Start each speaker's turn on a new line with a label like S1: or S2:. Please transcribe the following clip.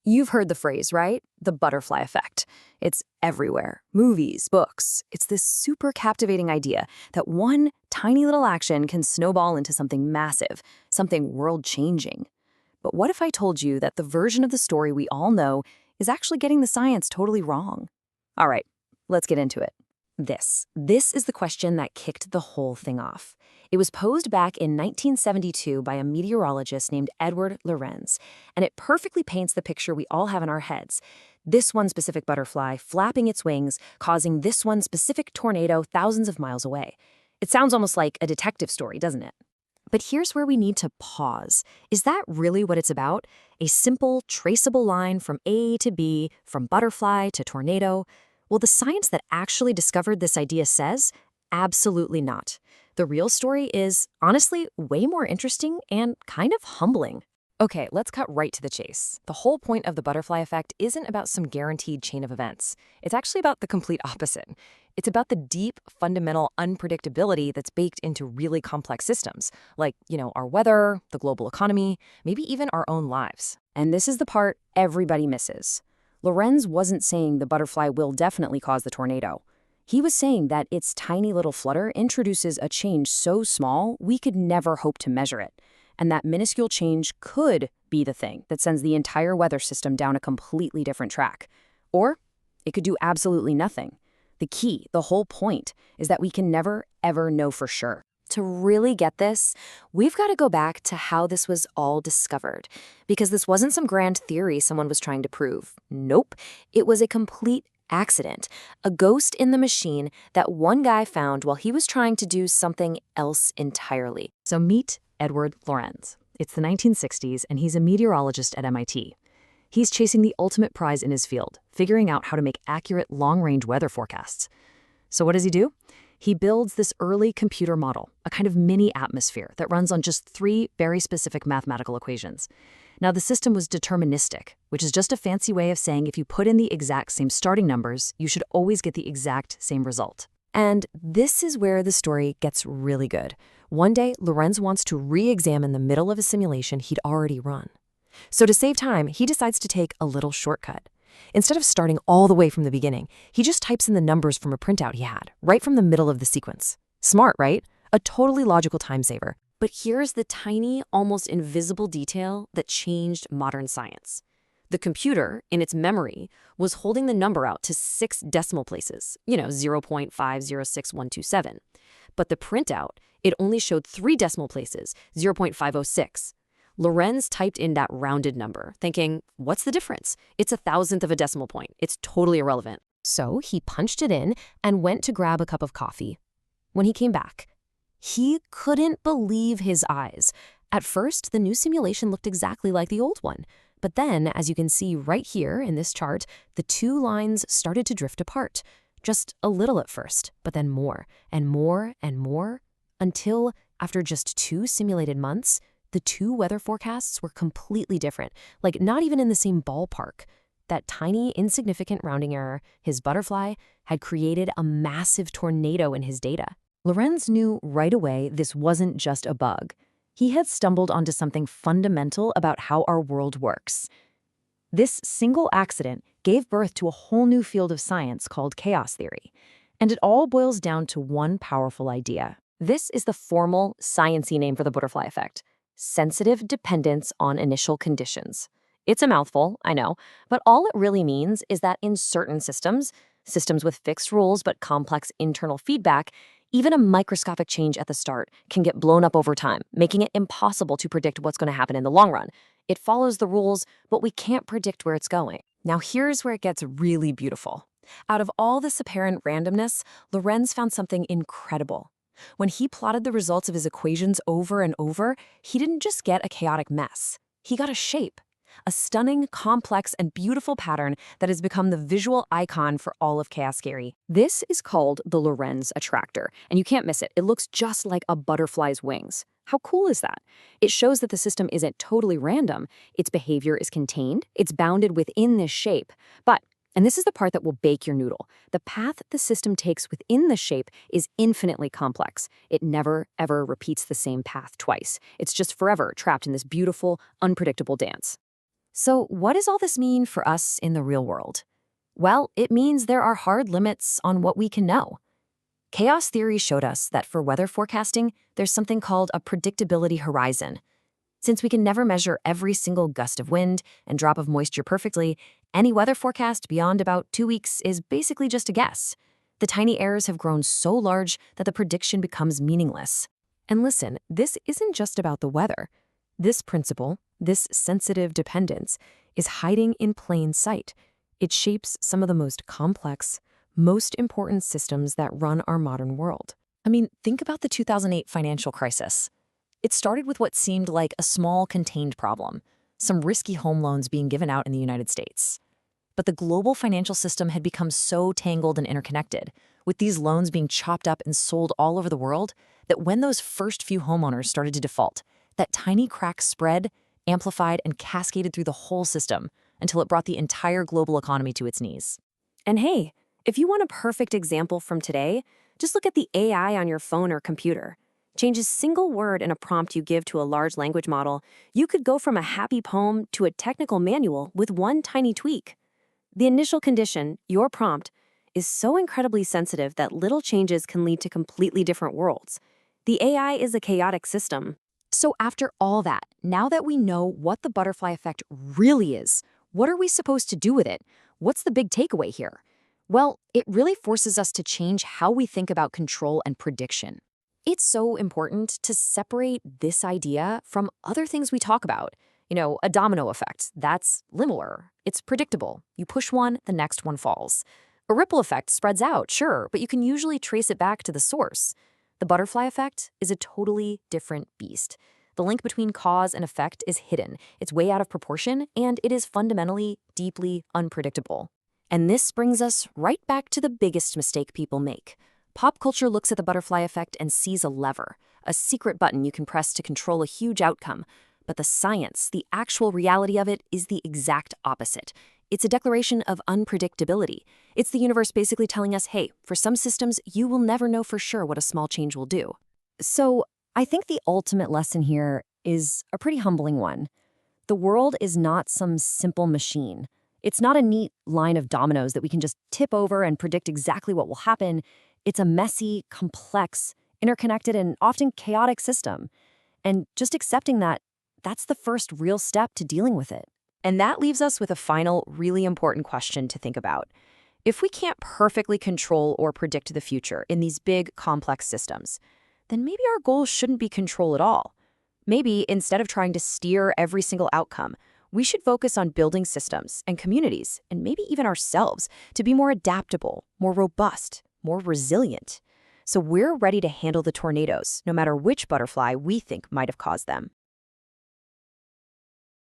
S1: You've heard the phrase, right? The butterfly effect. It's everywhere. Movies, books. It's this super captivating idea that one tiny little action can snowball into something massive, something world-changing. But what if I told you that the version of the story we all know is actually getting the science totally wrong? All right, let's get into it. This is the question that kicked the whole thing off. It was posed back in 1972 by a meteorologist named Edward Lorenz, and it perfectly paints the picture we all have in our heads. This one specific butterfly flapping its wings, causing this one specific tornado thousands of miles away. It sounds almost like a detective story, doesn't it? But here's where we need to pause. Is that really what it's about? A simple, traceable line from A to B, from butterfly to tornado? Well, the science that actually discovered this idea says, absolutely not. The real story is, honestly, way more interesting and kind of humbling. Okay, let's cut right to the chase. The whole point of the butterfly effect isn't about some guaranteed chain of events. It's actually about the complete opposite. It's about the deep, fundamental unpredictability that's baked into really complex systems, like, our weather, the global economy, maybe even our own lives. And this is the part everybody misses. Lorenz wasn't saying the butterfly will definitely cause the tornado. He was saying that its tiny little flutter introduces a change so small we could never hope to measure it. And that minuscule change could be the thing that sends the entire weather system down a completely different track. Or it could do absolutely nothing. The key, the whole point, is that we can never, ever know for sure. To really get this, we've got to go back to how this was all discovered. Because this wasn't some grand theory someone was trying to prove. Nope. It was a complete accident. A ghost in the machine that one guy found while he was trying to do something else entirely. So meet Edward Lorenz. It's the 1960s, and he's a meteorologist at MIT. He's chasing the ultimate prize in his field, figuring out how to make accurate long-range weather forecasts. So what does he do? He builds this early computer model, a kind of mini atmosphere that runs on just 3 very specific mathematical equations. Now, the system was deterministic, which is just a fancy way of saying if you put in the exact same starting numbers, you should always get the exact same result. And this is where the story gets really good. One day, Lorenz wants to re-examine the middle of a simulation he'd already run. So to save time, he decides to take a little shortcut. Instead of starting all the way from the beginning, he just types in the numbers from a printout he had, right from the middle of the sequence. Smart, right? A totally logical time saver. But here's the tiny, almost invisible detail that changed modern science. The computer, in its memory, was holding the number out to 6 decimal places, 0.506127. But the printout, it only showed 3 decimal places, 0.506. Lorenz typed in that rounded number, thinking, what's the difference? It's 1,000th of a decimal point. It's totally irrelevant. So he punched it in and went to grab a cup of coffee. When he came back, he couldn't believe his eyes. At first, the new simulation looked exactly like the old one. But then, as you can see right here in this chart, the 2 lines started to drift apart. Just a little at first, but then more and more and more, until, after just 2 simulated months, the 2 weather forecasts were completely different, like not even in the same ballpark. That tiny, insignificant rounding error, his butterfly, had created a massive tornado in his data. Lorenz knew right away this wasn't just a bug. He had stumbled onto something fundamental about how our world works. This single accident gave birth to a whole new field of science called chaos theory. And it all boils down to one powerful idea. This is the formal, sciencey name for the butterfly effect: sensitive dependence on initial conditions. It's a mouthful, I know, but all it really means is that in certain systems with fixed rules but complex internal feedback, even a microscopic change at the start can get blown up over time, making it impossible to predict what's going to happen in the long run. It follows the rules, but we can't predict where it's going. Now here's where it gets really beautiful. Out of all this apparent randomness, Lorenz found something incredible. When he plotted the results of his equations over and over, he didn't just get a chaotic mess. He got a shape. A stunning, complex, and beautiful pattern that has become the visual icon for all of chaos theory. This is called the Lorenz Attractor, and you can't miss it. It looks just like a butterfly's wings. How cool is that? It shows that the system isn't totally random. Its behavior is contained. It's bounded within this shape. But, and this is the part that will bake your noodle, the path the system takes within the shape is infinitely complex. It never, ever repeats the same path twice. It's just forever trapped in this beautiful, unpredictable dance. So what does all this mean for us in the real world? Well, it means there are hard limits on what we can know. Chaos theory showed us that for weather forecasting, there's something called a predictability horizon. Since we can never measure every single gust of wind and drop of moisture perfectly, any weather forecast beyond about 2 weeks is basically just a guess. The tiny errors have grown so large that the prediction becomes meaningless. And listen, this isn't just about the weather. This principle, this sensitive dependence, is hiding in plain sight. It shapes some of the most complex, most important systems that run our modern world. I mean, think about the 2008 financial crisis. It started with what seemed like a small, contained problem, some risky home loans being given out in the United States. But the global financial system had become so tangled and interconnected, with these loans being chopped up and sold all over the world, that when those first few homeowners started to default, that tiny crack spread, amplified, and cascaded through the whole system until it brought the entire global economy to its knees. And hey, if you want a perfect example from today, just look at the AI on your phone or computer. Change a single word in a prompt you give to a large language model, you could go from a happy poem to a technical manual with one tiny tweak. The initial condition, your prompt, is so incredibly sensitive that little changes can lead to completely different worlds. The AI is a chaotic system. So after all that, now that we know what the butterfly effect really is, what are we supposed to do with it? What's the big takeaway here? Well, it really forces us to change how we think about control and prediction. It's so important to separate this idea from other things we talk about. A domino effect, that's linear. It's predictable. You push one, the next one falls. A ripple effect spreads out, sure, but you can usually trace it back to the source. The butterfly effect is a totally different beast. The link between cause and effect is hidden, it's way out of proportion, and it is fundamentally, deeply unpredictable. And this brings us right back to the biggest mistake people make. Pop culture looks at the butterfly effect and sees a lever, a secret button you can press to control a huge outcome. But the science, the actual reality of it, is the exact opposite. It's a declaration of unpredictability. It's the universe basically telling us, hey, for some systems, you will never know for sure what a small change will do. So I think the ultimate lesson here is a pretty humbling one. The world is not some simple machine. It's not a neat line of dominoes that we can just tip over and predict exactly what will happen. It's a messy, complex, interconnected, and often chaotic system. And just accepting that, that's the first real step to dealing with it. And that leaves us with a final, really important question to think about. If we can't perfectly control or predict the future in these big, complex systems, then maybe our goal shouldn't be control at all. Maybe instead of trying to steer every single outcome, we should focus on building systems and communities, and maybe even ourselves, to be more adaptable, more robust, more resilient. So we're ready to handle the tornadoes, no matter which butterfly we think might have caused them.